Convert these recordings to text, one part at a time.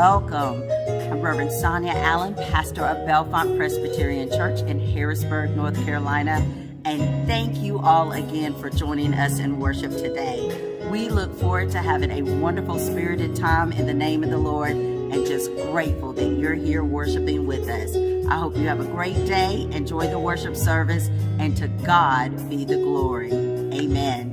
welcome. I'm Reverend Sonya Allen, pastor of Bellefonte Presbyterian Church in Harrisburg, North Carolina. And thank you all again for joining us in worship today. We look forward to having a wonderful spirited time in the name of the Lord, and just grateful that you're here worshiping with us. I hope you have a great day. Enjoy the worship service, and to God be the glory. Amen.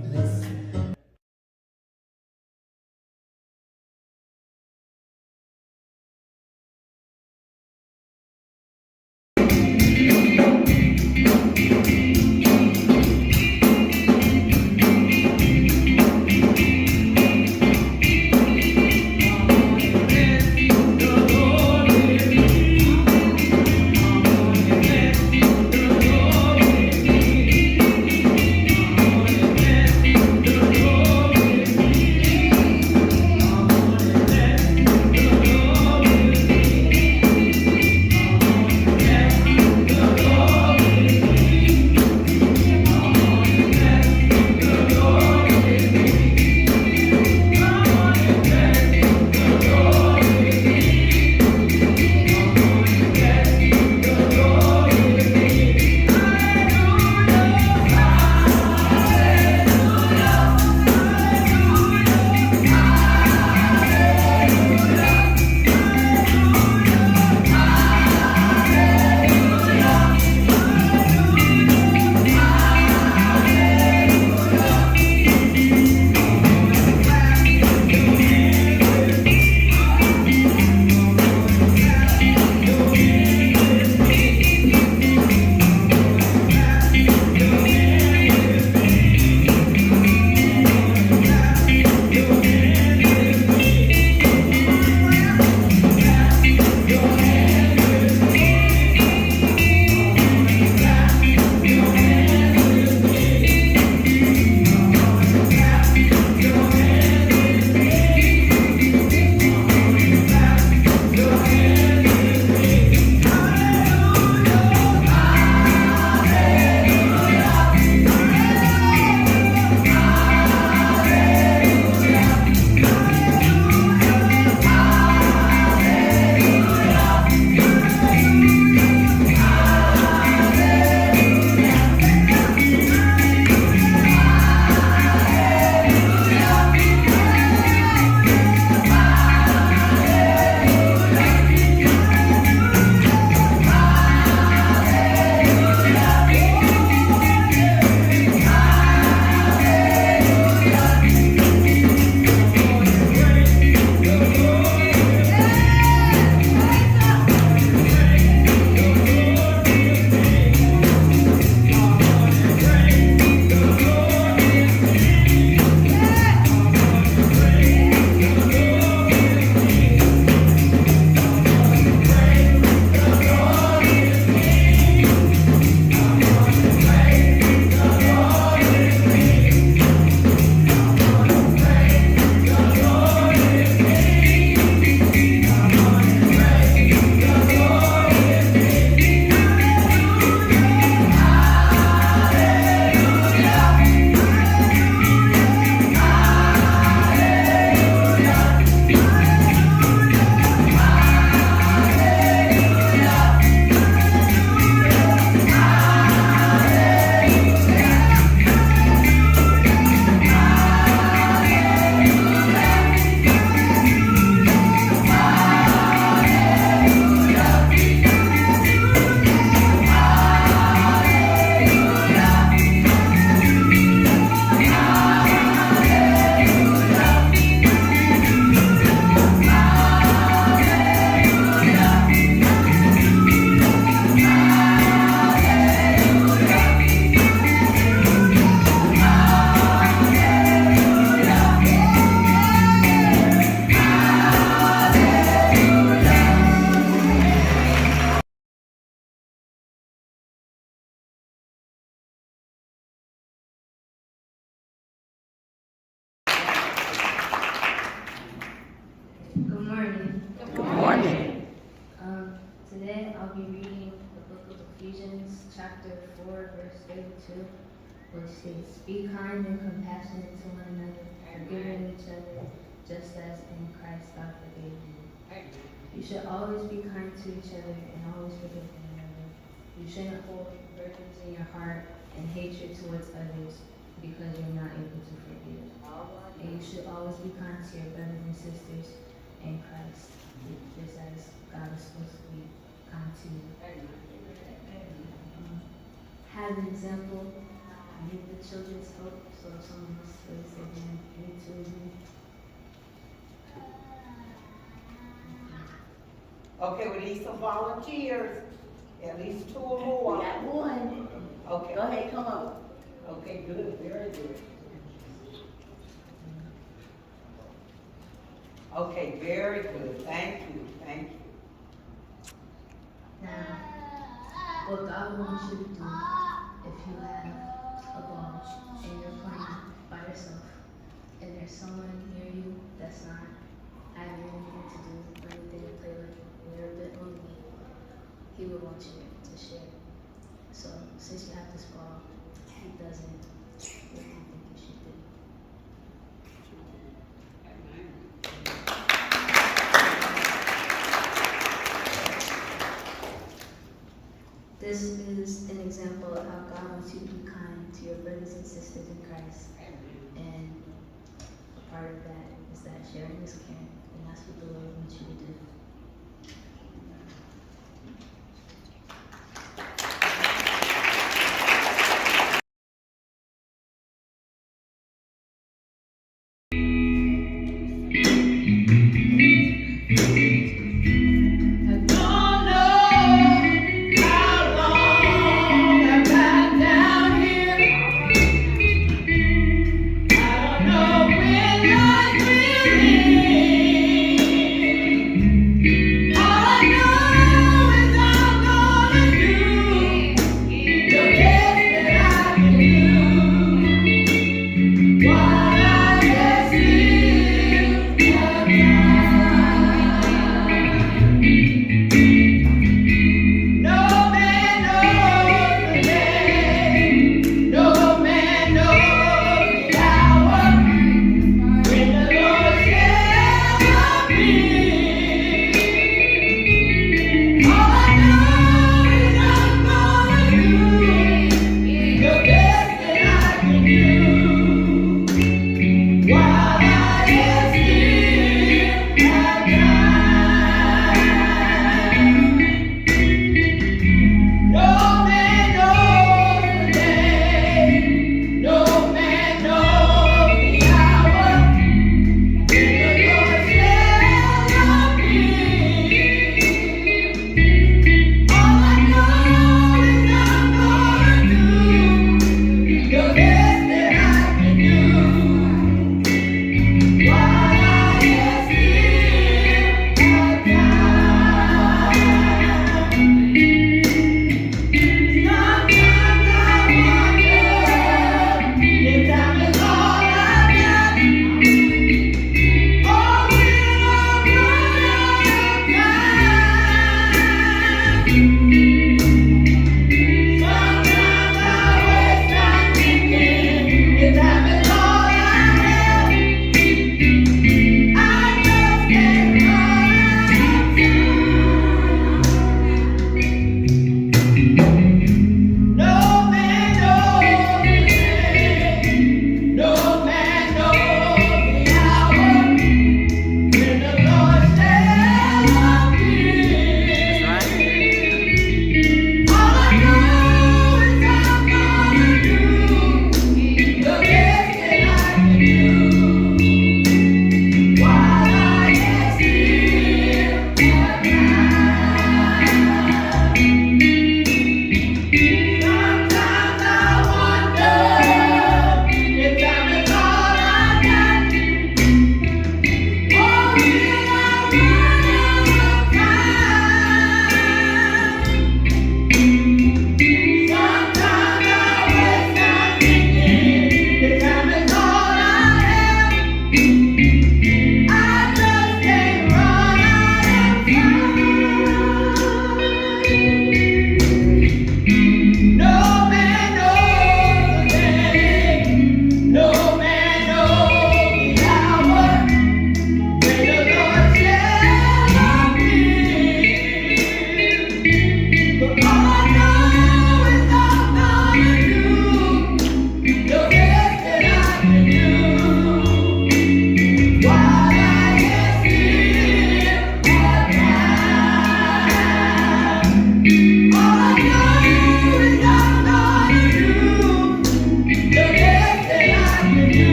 Today I'll be reading the book of Ephesians, chapter 4, verse 32, which states, "Be kind and compassionate to one another, forgiving each other, just as in Christ God forgave you." You should always be kind to each other and always forgive one another. You shouldn't hold burdens in your heart and hatred towards others because you're not able to forgive. And you should always be kind to your brothers and sisters in Christ, just as God is supposed to be kind to you. Have an example. Need the children's help, so if someone else feels they need to agree. Okay, we need some volunteers, at least 2 or more. We got one. Okay. Go ahead, come on. Okay, good, very good. Okay, very good, thank you, thank you. Now, what God wants you to do, if you have a ball and you're playing by yourself, and there's someone near you that's not having anything to do or anything to play with, and you're a bit lonely, He would want you to share. So, since you have this ball, He doesn't, what do you think you should do? This is an example of how God wants you to be kind to your brothers and sisters in Christ. And a part of that is that sharing is caring. And that's what the Lord wants you to do.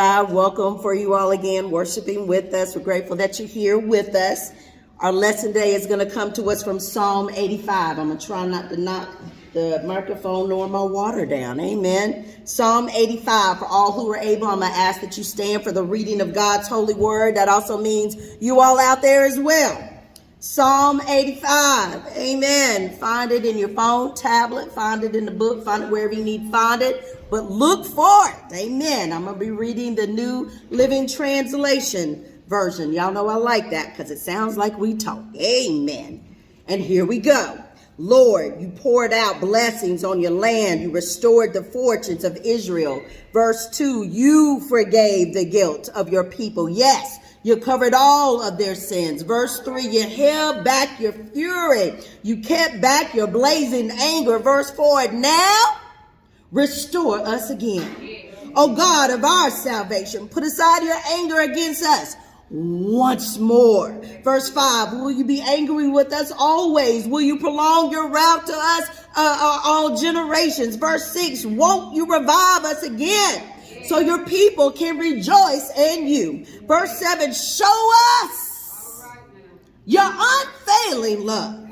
God. Welcome for you all again worshiping with us. We're grateful that you're here with us. Our lesson today is going to come to us from Psalm 85. I'm going to try not to knock the microphone nor my water down. Amen. Psalm 85. For all who are able, I'm going to ask that you stand for the reading of God's holy word. That also means you all out there as well. Psalm 85. Amen. Find it in your phone, tablet, find it in the book, find it wherever you need to find it. But look for it. Amen. I'm going to be reading the New Living Translation version. Y'all know I like that because it sounds like we talk. Amen. And here we go. Lord, you poured out blessings on your land. You restored the fortunes of Israel. Verse 2, you forgave the guilt of your people. Yes, you covered all of their sins. Verse 3, you held back your fury. You kept back your blazing anger. Verse 4, now restore us again. O God of our salvation, put aside your anger against us once more. Verse 5, will you be angry with us always? Will you prolong your wrath to us all generations? Verse 6, won't you revive us again so your people can rejoice in you? Verse 7, show us your unfailing love,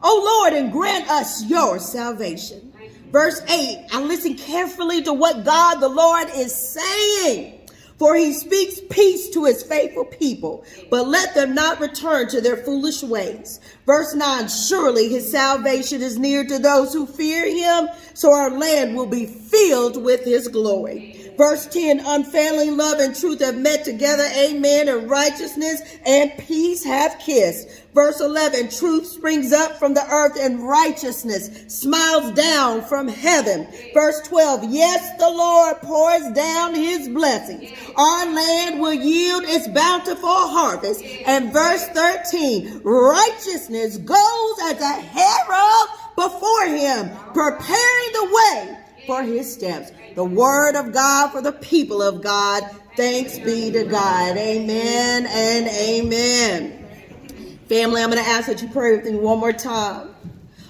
O Lord, and grant us your salvation. Verse 8, I listen carefully to what God the Lord is saying. For he speaks peace to his faithful people, but let them not return to their foolish ways. Verse 9, surely his salvation is near to those who fear him, so our land will be filled with his glory. Verse 10, unfailing love and truth have met together, amen, and righteousness and peace have kissed. Verse 11, truth springs up from the earth and righteousness smiles down from heaven. Verse 12, yes, the Lord pours down his blessings. Our land will yield its bountiful harvest. And verse 13, righteousness goes as a herald before him, preparing the way for his steps. The word of God for the people of God. Thanks be to God. Amen and amen. Family, I'm going to ask that you pray with me one more time.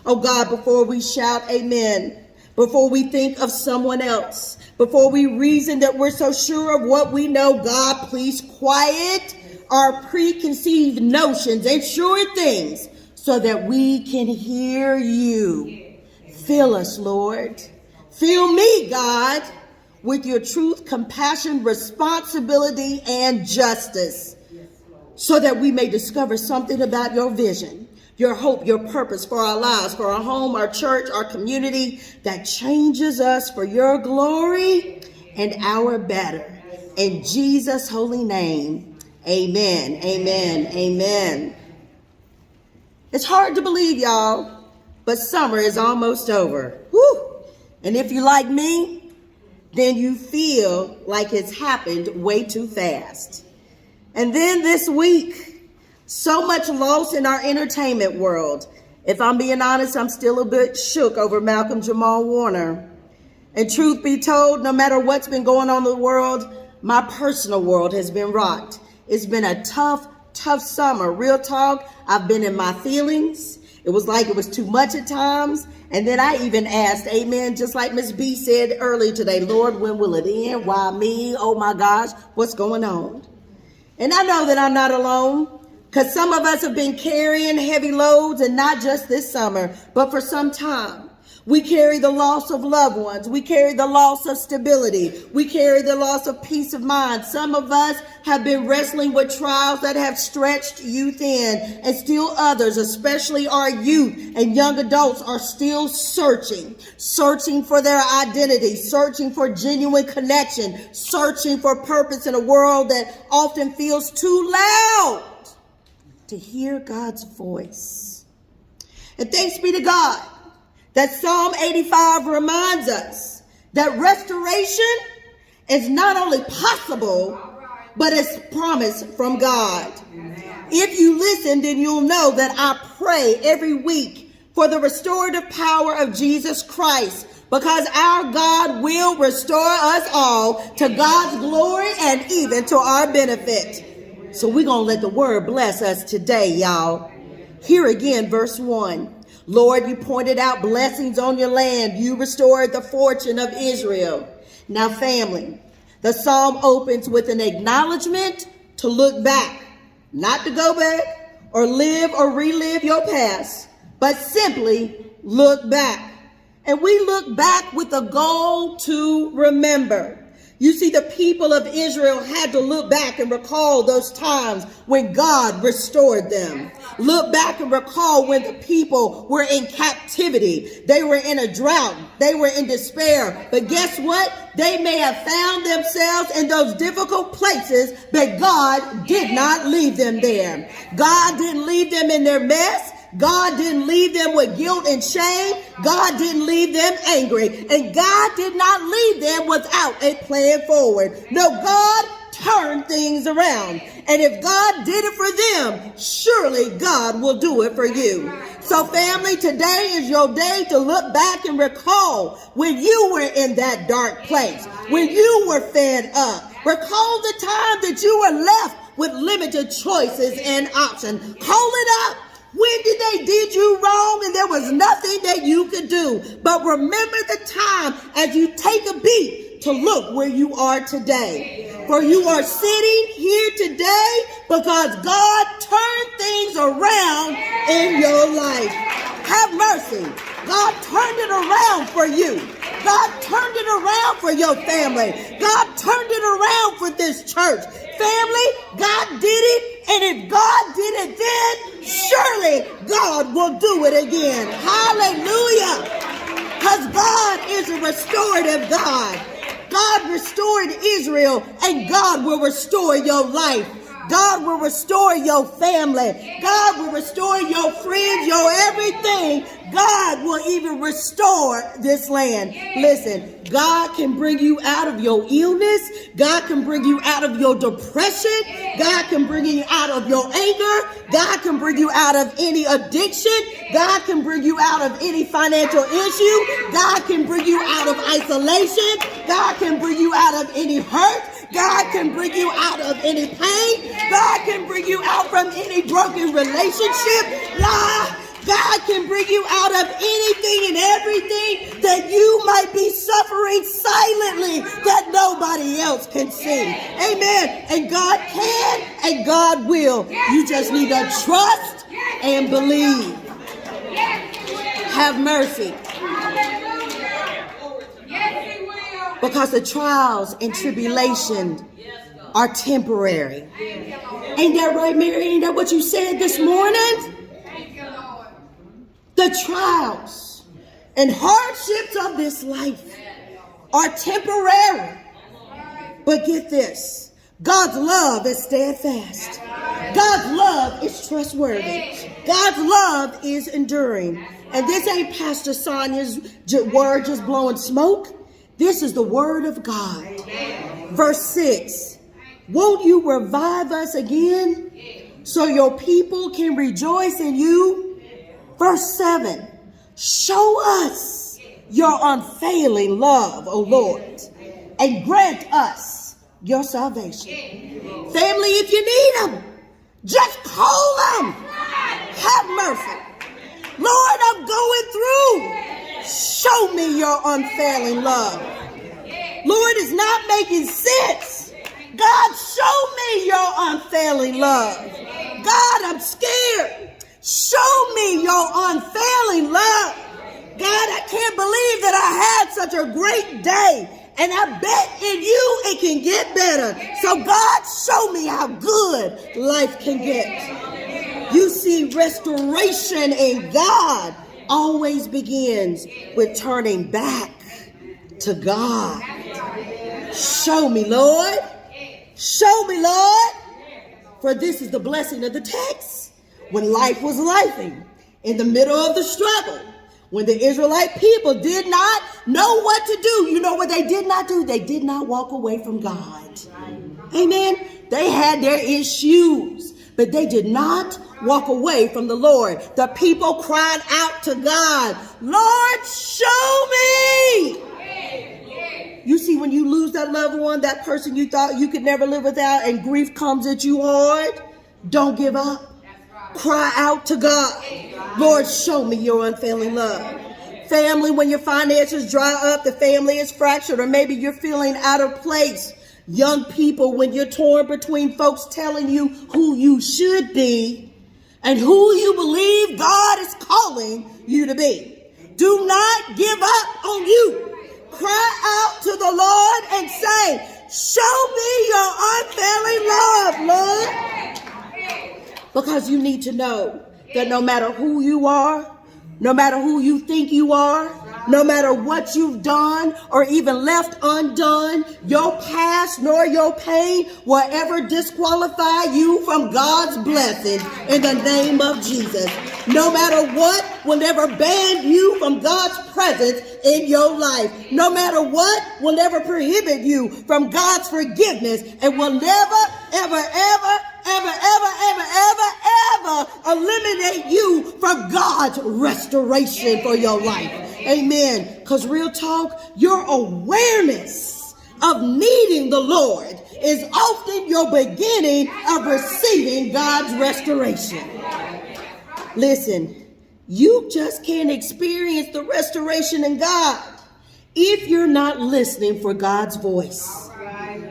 Oh God, before we shout amen, before we think of someone else, before we reason that we're so sure of what we know, God, please quiet our preconceived notions and sure things so that we can hear you. Fill us, Lord. Fill me, God, with your truth, compassion, responsibility, and justice, so that we may discover something about your vision, your hope, your purpose for our lives, for our home, our church, our community, that changes us for your glory and our better. In Jesus' holy name, amen, amen, amen. It's hard to believe, y'all, but summer is almost over. Woo! And if you like me, then you feel like it's happened way too fast. And then this week, so much loss in our entertainment world. If I'm being honest, I'm still a bit shook over Malcolm Jamal Warner. And truth be told, no matter what's been going on in the world, my personal world has been rocked. It's been a tough summer. Real talk, I've been in my feelings. It was like it was too much at times. And then I even asked, amen, just like Miss B said earlier today, Lord, when will it end? Why me? Oh my gosh, what's going on? And I know that I'm not alone, because some of us have been carrying heavy loads, and not just this summer, but for some time. We carry the loss of loved ones. We carry the loss of stability. We carry the loss of peace of mind. Some of us have been wrestling with trials that have stretched you thin, and still others, especially our youth and young adults, are still searching for their identity, searching for genuine connection, searching for purpose in a world that often feels too loud to hear God's voice. And thanks be to God that Psalm 85 reminds us that restoration is not only possible, but it's promised from God. Amen. If you listen, then you'll know that I pray every week for the restorative power of Jesus Christ, because our God will restore us all to God's glory and even to our benefit. So we're going to let the word bless us today, y'all. Here again, verse 1. Lord, you pointed out blessings on your land. You restored the fortune of Israel. Now, family, The psalm opens with an acknowledgement to look back, not to go back or live or relive your past, but simply look back. And we look back with a goal to remember. You see, the people of Israel had to look back and recall those times when God restored them. Look back and recall when the people were in captivity. They were in a drought. They were in despair. But guess what? They may have found themselves in those difficult places, but God did not leave them there. God didn't leave them in their mess. God didn't leave them with guilt and shame. God didn't leave them angry. And God did not leave them without a plan forward. No, God turned things around. And if God did it for them, surely God will do it for you. So family, today is your day to look back and recall when you were in that dark place, when you were fed up. Recall the time that you were left with limited choices and options. Call it up. When did they did you wrong and there was nothing that you could do? But remember the time as you take a beat to look where you are today. For you are sitting here today because God turned things around in your life. Have mercy. God turned it around for you. God turned it around for your family. God turned it around for this church. Family, God did it. And if God did it then, surely God will do it again. Hallelujah. Because God is a restorative God. God restored Israel, and God will restore your life. God will restore your family. God will restore your friends, your everything. God will even restore this land. Listen, God can bring you out of your illness. God can bring you out of your depression. God can bring you out of your anger. God can bring you out of any addiction. God can bring you out of any financial issue. God can bring you out of isolation. God can bring you out of any hurt. God can bring you out of any pain. God can bring you out from any broken relationship. God can bring you out of anything and everything that you might be suffering silently that nobody else can see. Amen. And God can and God will. You just need to trust and believe. Have mercy. Because the trials and tribulations are temporary. Ain't that right, Mary? Ain't that what you said this morning? The trials and hardships of this life are temporary. But get this, God's love is steadfast. God's love is trustworthy. God's love is enduring. And this ain't Pastor Sonya's word just blowing smoke. This is the word of God. Verse 6. Won't you revive us again so your people can rejoice in you? Verse 7. Show us your unfailing love, O Lord, and grant us your salvation. Family, if you need them, just call them. Have mercy. Lord, I'm going through. Show me your unfailing love. Lord, it's not making sense. God, show me your unfailing love. God, I'm scared. Show me your unfailing love. God, I can't believe that I had such a great day. And I bet in you it can get better. So God, show me how good life can get. You see, restoration in God always begins with turning back to God. Show me, Lord. Show me, Lord. For this is the blessing of the text. When life was lifing, in the middle of the struggle, when the Israelite people did not know what to do, you know what they did not do? They did not walk away from God. Amen. They had their issues, but they did not walk away from the Lord. The people cried out to God, Lord, show me. You see, when you lose that loved one, that person you thought you could never live without, and grief comes at you hard, don't give up. Cry out to God. Lord, show me your unfailing love. Family, when your finances dry up, the family is fractured, or maybe you're feeling out of place, Young people, when you're torn between folks telling you who you should be and who you believe God is calling you to be, do not give up on you. Cry out to the Lord and say, show me your unfailing love, Lord. Because you need to know that no matter who you are, no matter who you think you are, no matter what you've done or even left undone, your past nor your pain will ever disqualify you from God's blessing in the name of Jesus. No matter what will never ban you from God's presence in your life. No matter what will never prohibit you from God's forgiveness and will never, ever eliminate you from God's restoration for your life. Amen. Because real talk, your awareness of needing the Lord is often your beginning of receiving God's restoration. Listen, you just can't experience the restoration in God if you're not listening for God's voice.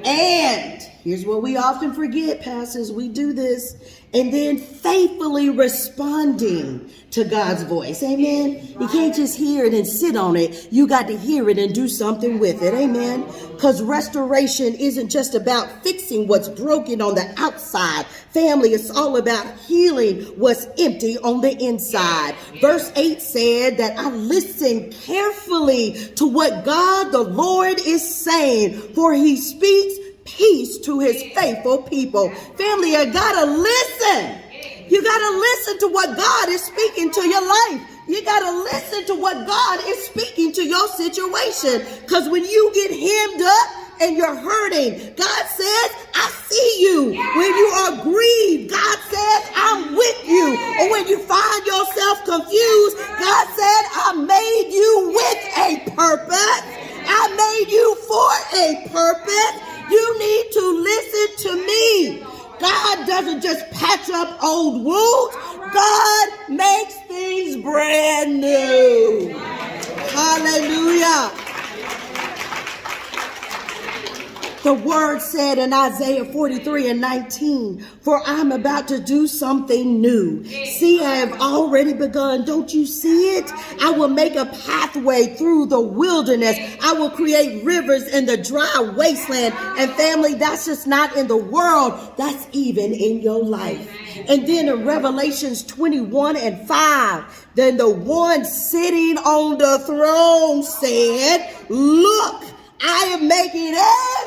And here's what we often forget, pastors, we do this, and then faithfully responding to God's voice. Amen. You can't just hear it and sit on it. You got to hear it and do something with it. Amen. Because restoration isn't just about fixing what's broken on the outside. Family, it's all about healing what's empty on the inside. Verse 8 said that I listened carefully to what God the Lord is saying, for he speaks peace to his faithful people. Family, you gotta listen. You gotta listen to what God is speaking to your life. You gotta listen to what God is speaking to your situation. Because when you get hemmed up and you're hurting, God says, I see you. When you are grieved, God says, I'm with you. Or when you find yourself confused, God said, I made you with a purpose. I made you for a purpose. You need to listen to me. God doesn't just patch up old wounds. God makes things brand new. Hallelujah. The word said in Isaiah 43:19, for I'm about to do something new. See, I have already begun. Don't you see it? I will make a pathway through the wilderness. I will create rivers in the dry wasteland. And family, that's just not in the world. That's even in your life. And then in Revelations 21:5, then the one sitting on the throne said, look, I am making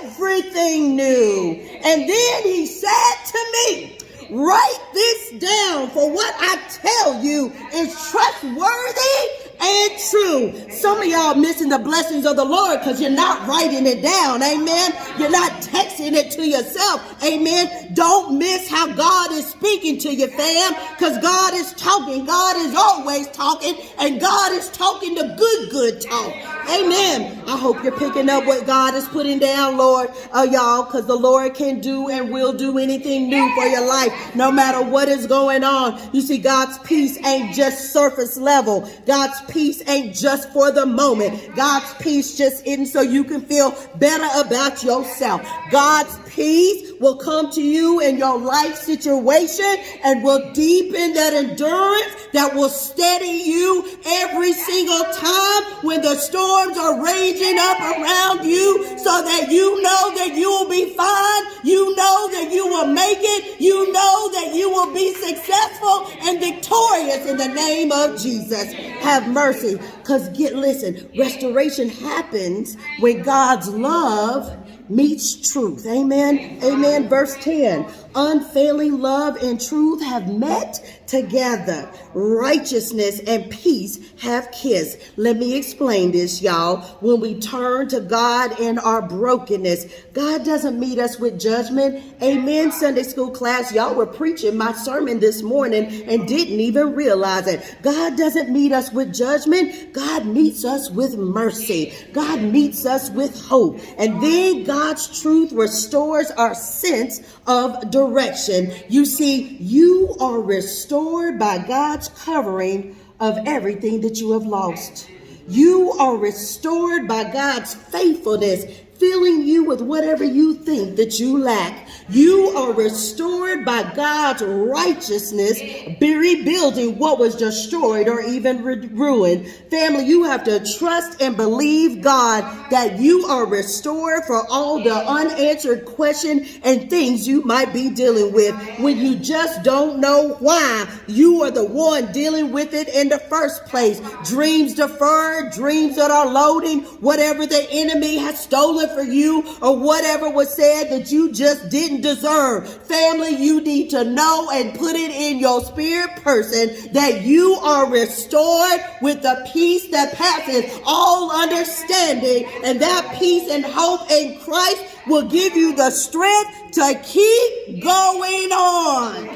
everything new. And then he said to me, write this down, for what I tell you is trustworthy and true. Some of y'all missing the blessings of the Lord because you're not writing it down. Amen. You're not texting it to yourself. Amen. Don't miss how God is speaking to you, fam, because God is talking. God is always talking, and God is talking the good talk. Amen. I hope you're picking up what God is putting down, Lord, y'all, because the Lord can do and will do anything new for your life, no matter what is going on. You see, God's peace ain't just surface level. God's peace ain't just for the moment. God's peace just isn't so you can feel better about yourself. God's peace will come to you in your life situation and will deepen that endurance that will steady you every single time when the storms are raging up around you, so that you know that you will be fine. You know that you will make it. You know that you will be successful and victorious in the name of Jesus. Have mercy. Because listen, restoration happens when God's love meets truth. Amen. Amen. Verse 10. Unfailing love and truth have met together. Righteousness and peace have kissed. Let me explain this, y'all. When we turn to God in our brokenness, God doesn't meet us with judgment. Amen. Sunday school class, y'all were preaching my sermon this morning and didn't even realize it. God doesn't meet us with judgment. God meets us with mercy. God meets us with hope. And then God's truth restores our sense of direction. You see, you are restored by God's covering of everything that you have lost. You are restored by God's faithfulness. filling you with whatever you think that you lack. You are restored by God's righteousness, rebuilding what was destroyed or even ruined. Family, you have to trust and believe God that you are restored for all the unanswered questions and things you might be dealing with. When you just don't know why, you are the one dealing with it in the first place. Dreams deferred, dreams that are loading, whatever the enemy has stolen for you, or whatever was said that you just didn't deserve. Family, you need to know and put it in your spirit person that you are restored with the peace that passes all understanding, and that peace and hope in Christ will give you the strength to keep going on.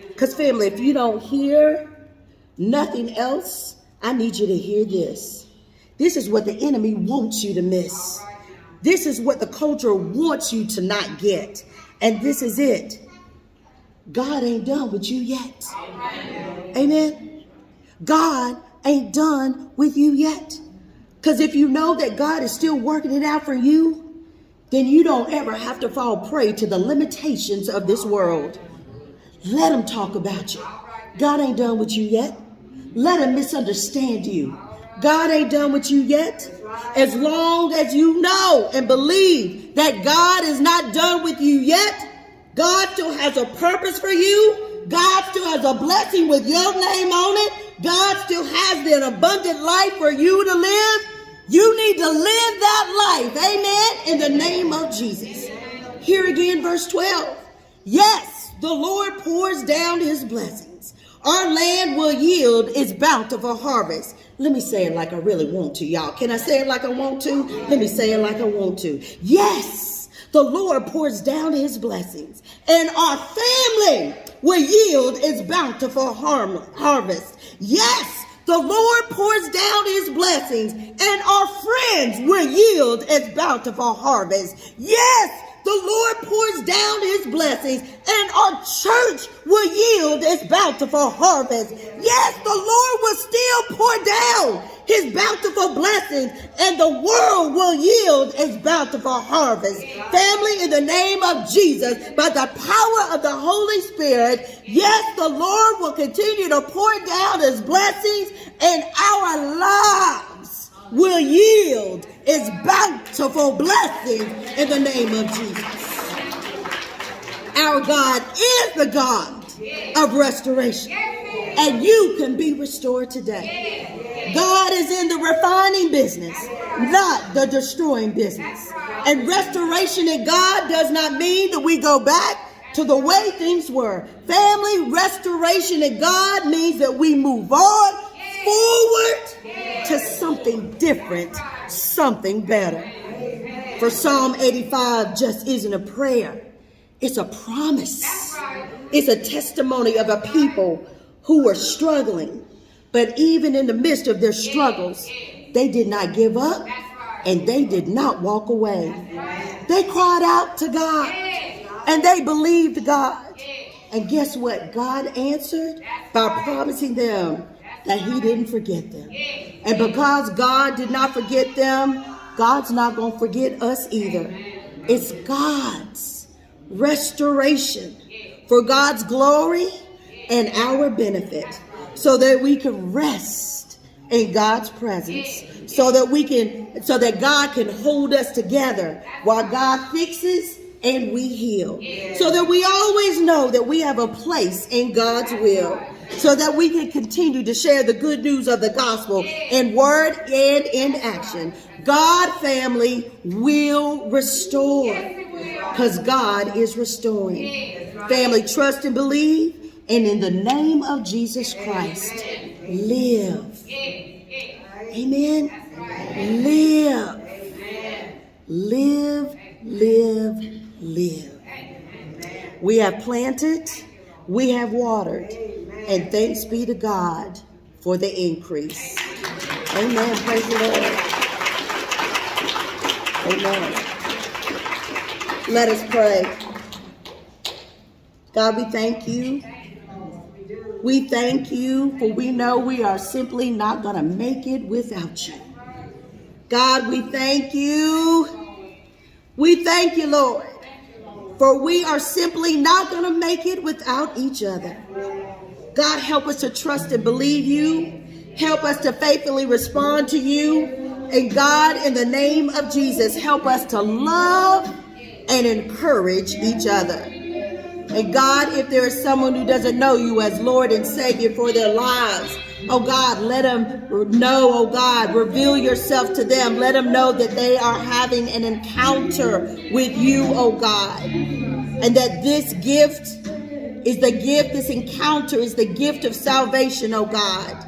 Because family, if you don't hear nothing else, I need you to hear this. This is what the enemy wants you to miss. This is what the culture wants you to not get. And this is it. God ain't done with you yet. Amen. God ain't done with you yet. Because if you know that God is still working it out for you, then you don't ever have to fall prey to the limitations of this world. Let them talk about you. God ain't done with you yet. Let them misunderstand you. God ain't done with you yet. As long as you know and believe that God is not done with you yet, God still has a purpose for you. God still has a blessing with your name on it. God still has an abundant life for you to live. You need to live that life. Amen. In the name of Jesus. Here again, verse 12. Yes, the Lord pours down his blessings. Our land will yield its bountiful harvest. Let me say it like I really want to, y'all. Can I say it like I want to? Let me say it like I want to. Yes, the Lord pours down his blessings, and our family will yield its bountiful harvest. Yes, the Lord pours down his blessings, and our friends will yield its bountiful harvest. Yes, the Lord pours down his blessings, and our church will yield its bountiful harvest. Yes, the Lord will still pour down his bountiful blessings, and the world will yield its bountiful harvest. Family, in the name of Jesus, by the power of the Holy Spirit, yes, the Lord will continue to pour down his blessings, and our lives will yield its bountiful blessings in the name of Jesus. Our God is the God of restoration, and you can be restored today. God is in the refining business, not the destroying business. And restoration in God does not mean that we go back to the way things were. Family, restoration in God means that we move on forward to something different, something better. For Psalm 85 just isn't a prayer. It's a promise. It's a testimony of a people who were struggling. But even in the midst of their struggles, they did not give up and they did not walk away. They cried out to God and they believed God. And guess what? God answered by promising them that he didn't forget them. And because God did not forget them, God's not going to forget us either. It's God's restoration for God's glory and our benefit, so that we can rest in God's presence, so that God can hold us together while God fixes and we heal, so that we always know that we have a place in God's will, so that we can continue to share the good news of the gospel in word and in action. God, family, will restore, because God is restoring. Family, trust and believe, and in the name of Jesus Christ, live. Amen. Live. Live, live, live. We have planted, we have watered, and thanks be to God for the increase. Amen. Praise the Lord. Amen. Let us pray. God, we thank you. We thank you, for we know we are simply not going to make it without you. God, we thank you. We thank you, Lord, for we are simply not going to make it without each other. God, help us to trust and believe you. Help us to faithfully respond to you. And God, in the name of Jesus, help us to love and encourage each other. And God, if there is someone who doesn't know you as Lord and Savior for their lives, oh God, let them know, oh God, reveal yourself to them. Let them know that they are having an encounter with you, oh God. And that this encounter is the gift of salvation, oh God.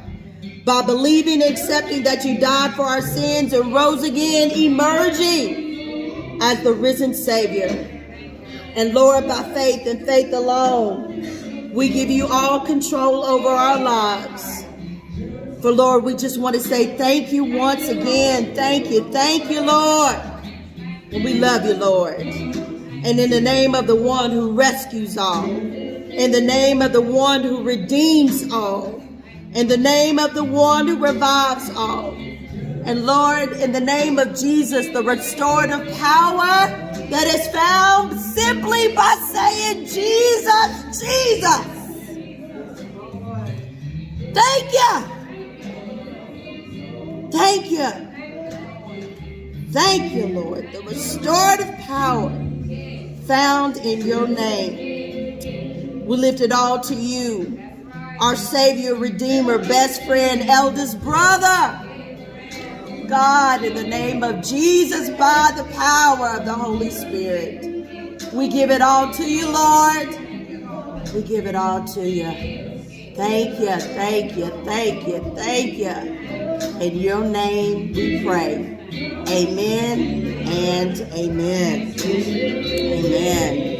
By believing and accepting that you died for our sins and rose again, emerging as the risen Savior. And Lord, by faith and faith alone, we give you all control over our lives. For Lord, we just want to say thank you once again. Thank you, Lord. And we love you, Lord. And in the name of the one who rescues all, in the name of the one who redeems all, in the name of the one who revives all, and Lord, in the name of Jesus, the restorative power that is found simply by saying Jesus, Jesus. Thank you. Thank you. Thank you, Lord. The restorative power found in your name. We lift it all to you, our Savior, Redeemer, best friend, eldest brother. God, in the name of Jesus, by the power of the Holy Spirit, we give it all to you, Lord. We give it all to you. Thank you, thank you, thank you, thank you. In your name we pray. Amen and amen. Amen.